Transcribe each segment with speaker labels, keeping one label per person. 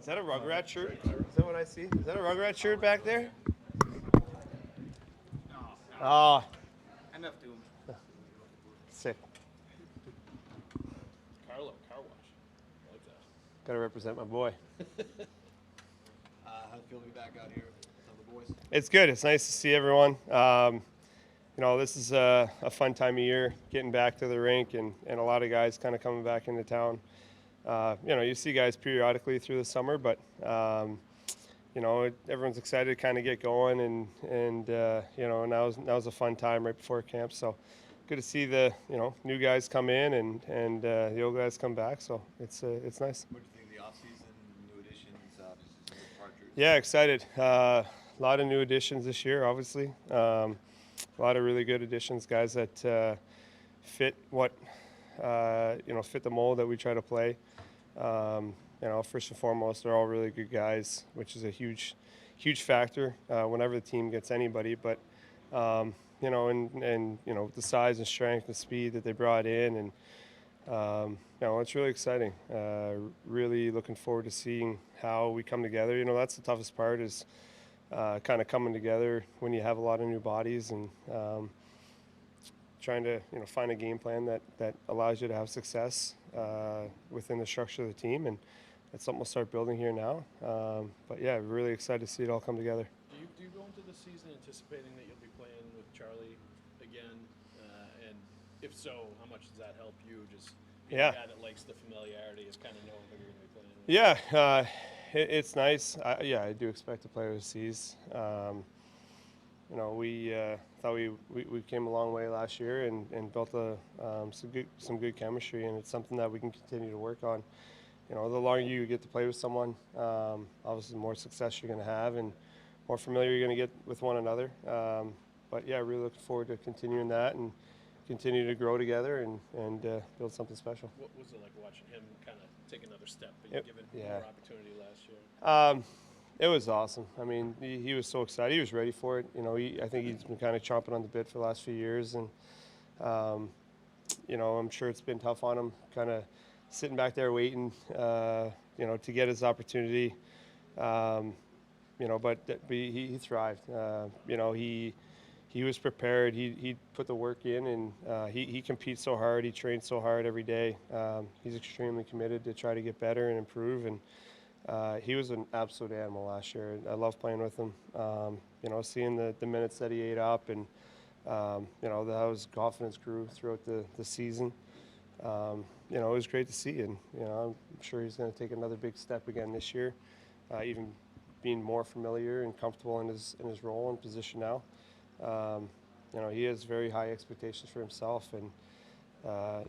Speaker 1: that a Rugrat shirt? Is that what I see? Is that a Rugrat shirt back there? Oh,
Speaker 2: Enough to him.
Speaker 1: sick.
Speaker 3: Carlo, car wash. I like that.
Speaker 1: Gotta represent my boy.
Speaker 2: How'd it feel to be back out here with the boys?
Speaker 1: It's good. It's nice to see everyone. This is a fun time of year, getting back to the rink, and a lot of guys kind of coming back into town. You see guys periodically through the summer, but everyone's excited to kind of get going, and now's a fun time right before camp. So good to see the new guys come in and the old guys come back. So it's nice.
Speaker 2: What do you think of the offseason, new additions, some departures?
Speaker 1: Yeah, excited. A lot of new additions this year, obviously. A lot of really good additions, guys that fit what fit the mold that we try to play. First and foremost, they're all really good guys, which is a huge factor whenever the team gets anybody. But the size and strength and speed that they brought in, and it's really exciting. Really looking forward to seeing how we come together. That's the toughest part, is kind of coming together when you have a lot of new bodies, and trying to find a game plan that allows you to have success within the structure of the team, and that's something we'll start building here now. But yeah, really excited to see it all come together.
Speaker 3: Do you go into the season anticipating that you'll be playing with Charlie again? And if so, how much does that help you? Just being a guy that likes the familiarity of kind of knowing who you're going to be playing with.
Speaker 1: Yeah, it's nice. I do expect to play overseas. We thought we came a long way last year and built some good chemistry, and it's something that we can continue to work on. The longer you get to play with someone, obviously the more success you're going to have and more familiar you're going to get with one another. But yeah, really looking forward to continuing that and continue to grow together and build something special.
Speaker 3: What was it like watching him kind of take another step, but you given more opportunity last year?
Speaker 1: It was awesome. I mean, he was so excited. He was ready for it. I think he's been kind of chomping on the bit for the last few years, and I'm sure it's been tough on him, kind of sitting back there waiting, to get his opportunity. But he thrived. He was prepared. He put the work in, and he competes so hard. He trains so hard every day. He's extremely committed to try to get better and improve, and he was an absolute animal last year. I love playing with him. Seeing the minutes that he ate up, and how his confidence grew throughout the season. It was great to see, and I'm sure he's going to take another big step again this year, even being more familiar and comfortable in his role and position now. He has very high expectations for himself, and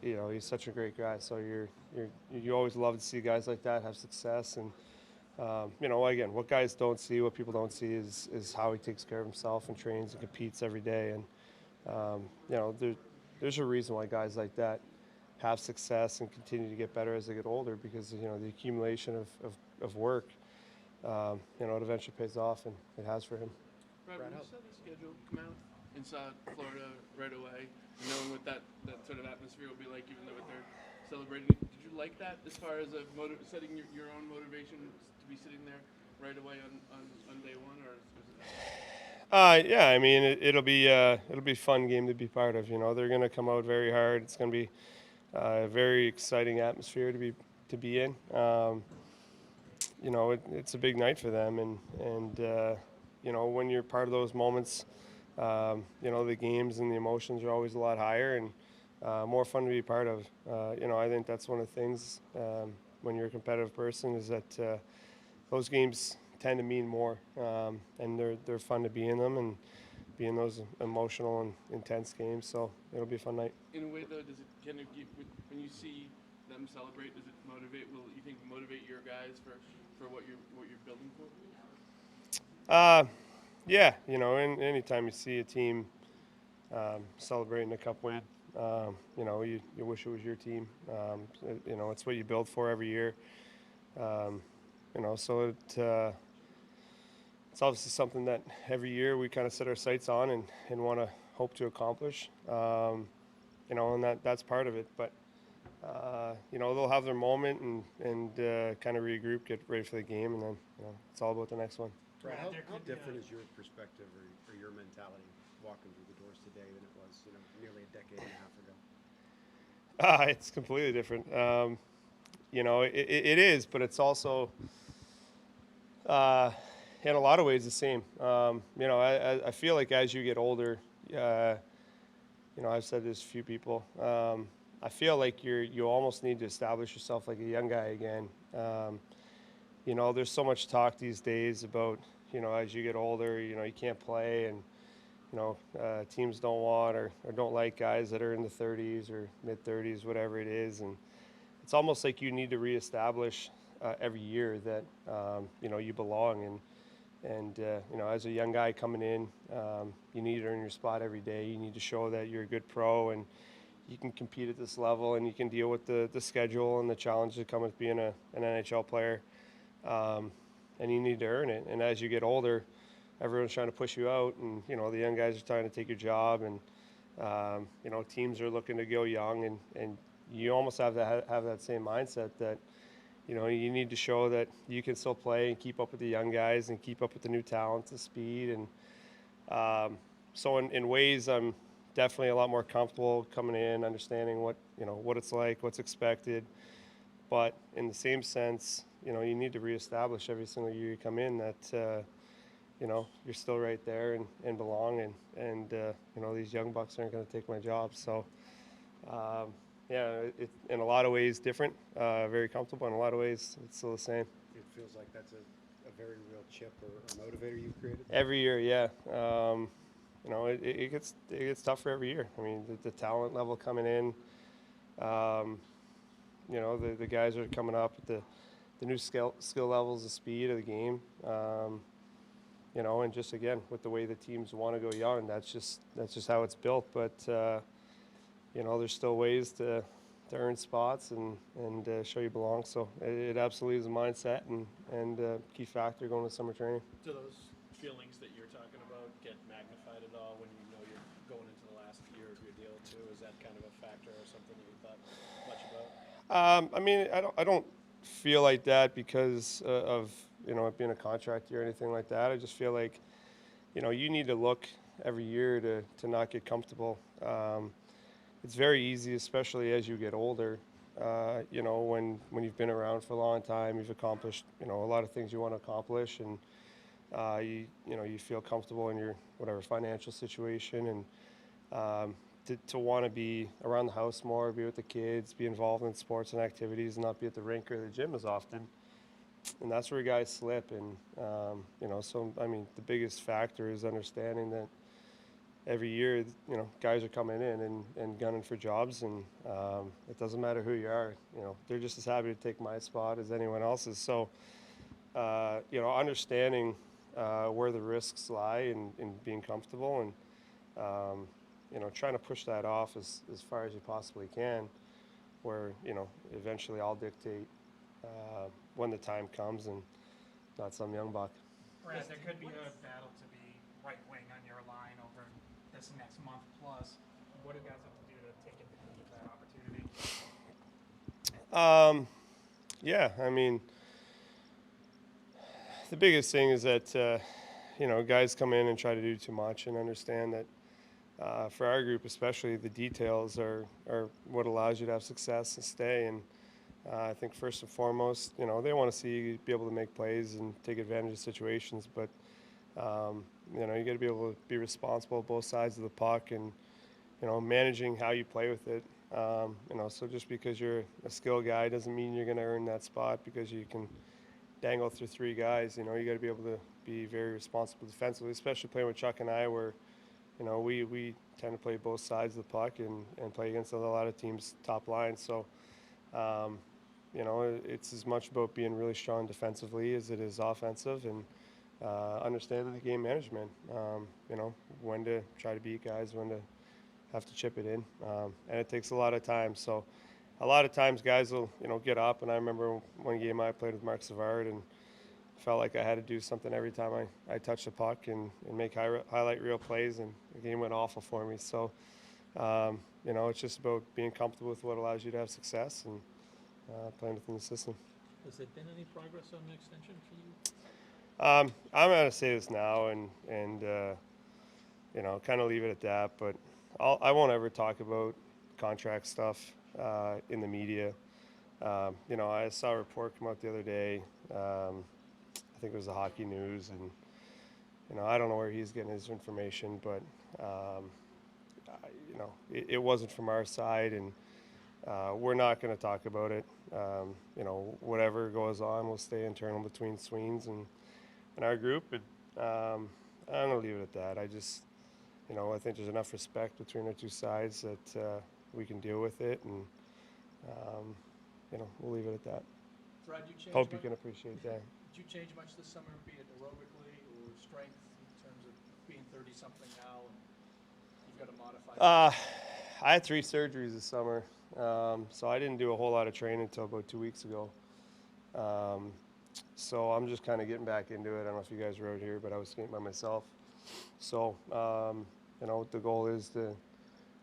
Speaker 1: he's such a great guy. So you always love to see guys like that have success, and again, what guys don't see, what people don't see, is how he takes care of himself and trains and competes every day. And there's a reason why guys like that have success and continue to get better as they get older, because the accumulation of work, it eventually pays off, and it has for him.
Speaker 4: Brad, when you saw the schedule come out and saw Florida right away, knowing what that sort of atmosphere will be like, even though what they're celebrating, did you like that as far as setting your own motivation to be sitting there right away on day one, or is it?
Speaker 1: Yeah, I mean, it'll be a fun game to be part of. They're going to come out very hard. It's going to be a very exciting atmosphere to be in. It's a big night for them, and when you're part of those moments, the games and the emotions are always a lot higher and more fun to be part of. I think that's one of the things when you're a competitive person, is that those games tend to mean more, and they're fun to be in them and be in those emotional and intense games. So it'll be a fun night.
Speaker 4: In a way, though, does it kind of when you see them celebrate, does it motivate? Will you think motivate your guys for what you're building for?
Speaker 1: Yeah, anytime you see a team celebrating a cup win, you wish it was your team. It's what you build for every year. So it's obviously something that every year we kind of set our sights on and want to hope to accomplish. And that's part of it. But they'll have their moment and kind of regroup, get ready for the game, and then it's all about the next one.
Speaker 5: Brad, how different is your perspective or your mentality walking through the doors today than it was, nearly a decade and a half ago?
Speaker 1: It's completely different. It is, but it's also in a lot of ways the same. I feel like as you get older, I've said this to a few people. I feel like you almost need to establish yourself like a young guy again. There's so much talk these days about, as you get older, you can't play, and teams don't want or don't like guys that are in the 30s or mid 30s, whatever it is, and it's almost like you need to reestablish every year that you belong. And as a young guy coming in, you need to earn your spot every day. You need to show that you're a good pro and you can compete at this level and you can deal with the schedule and the challenges that come with being an NHL player. And you need to earn it. And as you get older, everyone's trying to push you out, and the young guys are trying to take your job, and teams are looking to go young, and you almost have to have that same mindset that you need to show that you can still play and keep up with the young guys and keep up with the new talent, the speed. And so in ways, I'm definitely a lot more comfortable coming in, understanding what it's like, what's expected. But in the same sense, you need to reestablish every single year you come in that you're still right there and belong, and these young bucks aren't going to take my job. So it's in a lot of ways different, very comfortable. In a lot of ways, it's still the same.
Speaker 5: It feels like that's a very real chip or motivator you've created?
Speaker 1: Every year, yeah. It gets tougher every year. I mean, the talent level coming in, the guys are coming up with the new skill levels, the speed of the game. And just again, with the way the teams want to go young, that's just how it's built. But there's still ways to earn spots and show you belong. So it absolutely is a mindset and a key factor going to summer training.
Speaker 3: Do those feelings that you're talking about get magnified at all when you're going into the last year of your deal too? Is that kind of a factor or something that you thought much about?
Speaker 1: I don't feel like that because of it being a contract year or anything like that. I just feel like you need to look every year to not get comfortable. It's very easy, especially as you get older. When you've been around for a long time, you've accomplished a lot of things you want to accomplish, and you feel comfortable in your whatever financial situation, and to want to be around the house more, be with the kids, be involved in sports and activities, and not be at the rink or the gym as often. And that's where guys slip. And so I mean, the biggest factor is understanding that every year, guys are coming in and gunning for jobs, and it doesn't matter who you are. They're just as happy to take my spot as anyone else's. So, understanding where the risks lie and being comfortable, and trying to push that off as far as you possibly can, where eventually I'll dictate when the time comes, and not some young buck.
Speaker 6: Brad, there could be a battle to be right wing on your line over this next month plus. What do guys have to do to take advantage of that opportunity?
Speaker 1: Yeah, I mean, the biggest thing is that guys come in and try to do too much, and understand that for our group especially, the details are what allows you to have success and stay. And I think first and foremost, they want to see you be able to make plays and take advantage of situations, but you got to be able to be responsible both sides of the puck, and managing how you play with it. So just because you're a skill guy doesn't mean you're going to earn that spot because you can dangle through three guys. You got to be able to be very responsible defensively, especially playing with Chuck and I, where we tend to play both sides of the puck and play against a lot of teams' top line. So it's as much about being really strong defensively as it is offensive, and understanding the game management. When to try to beat guys, when to have to chip it in, and it takes a lot of time. So a lot of times guys will get up, and I remember one game I played with Mark Savard and felt like I had to do something every time I touched the puck and make highlight reel plays, and the game went awful for me. So It's just about being comfortable with what allows you to have success and playing within the system.
Speaker 7: Has there been any progress on the extension for you?
Speaker 1: I'm going to say this now and kind of leave it at that. But I won't ever talk about contract stuff in the media. I saw a report come out the other day. I think it was the Hockey News, and I don't know where he's getting his information, but it wasn't from our side, and we're not going to talk about it. Whatever goes on will stay internal between Sweens and our group. And I'm going to leave it at that. I just, I think there's enough respect between our two sides that we can deal with it, and we'll leave it at that.
Speaker 7: Brad, you changed
Speaker 1: Hope you
Speaker 7: much,
Speaker 1: can appreciate that.
Speaker 7: did you change much this summer, be it aerobically or strength, in terms of being 30-something now, and you've got to modify?
Speaker 1: I had 3 surgeries this summer, so I didn't do a whole lot of training until about 2 weeks ago. So I'm just kind of getting back into it. I don't know if you guys were out here, but I was skating by myself. So, the goal is to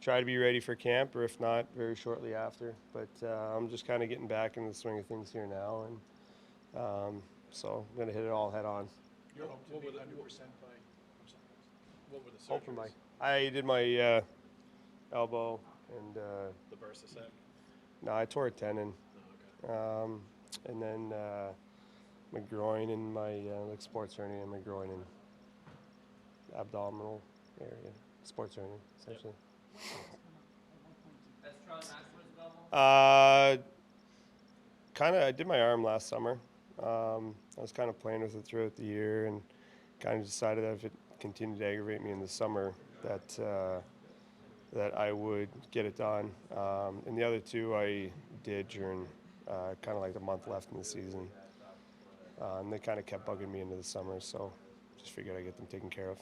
Speaker 1: try to be ready for camp, or if not, very shortly after. But I'm just kind of getting back in the swing of things here now, and so I'm going to hit it all head on.
Speaker 6: You're hoping to
Speaker 3: What
Speaker 6: be
Speaker 3: were the-
Speaker 6: 100% by, I'm sorry.
Speaker 3: What were the surgeries?
Speaker 1: Hoping I did my elbow and
Speaker 3: The bursa sac?
Speaker 1: no, I tore a tendon.
Speaker 3: Oh, okay.
Speaker 1: And then my groin and my sports hernia in my groin and abdominal area, sports hernia, essentially.
Speaker 8: That's Charlie Maximus available?
Speaker 1: I did my arm last summer. I was kind of playing with it throughout the year, and kind of decided that if it continued to aggravate me in the summer, that I would get it done. And the other 2 I did during kind of like the month left in the season. And they kind of kept bugging me into the summer, so just figured I'd get them taken care of.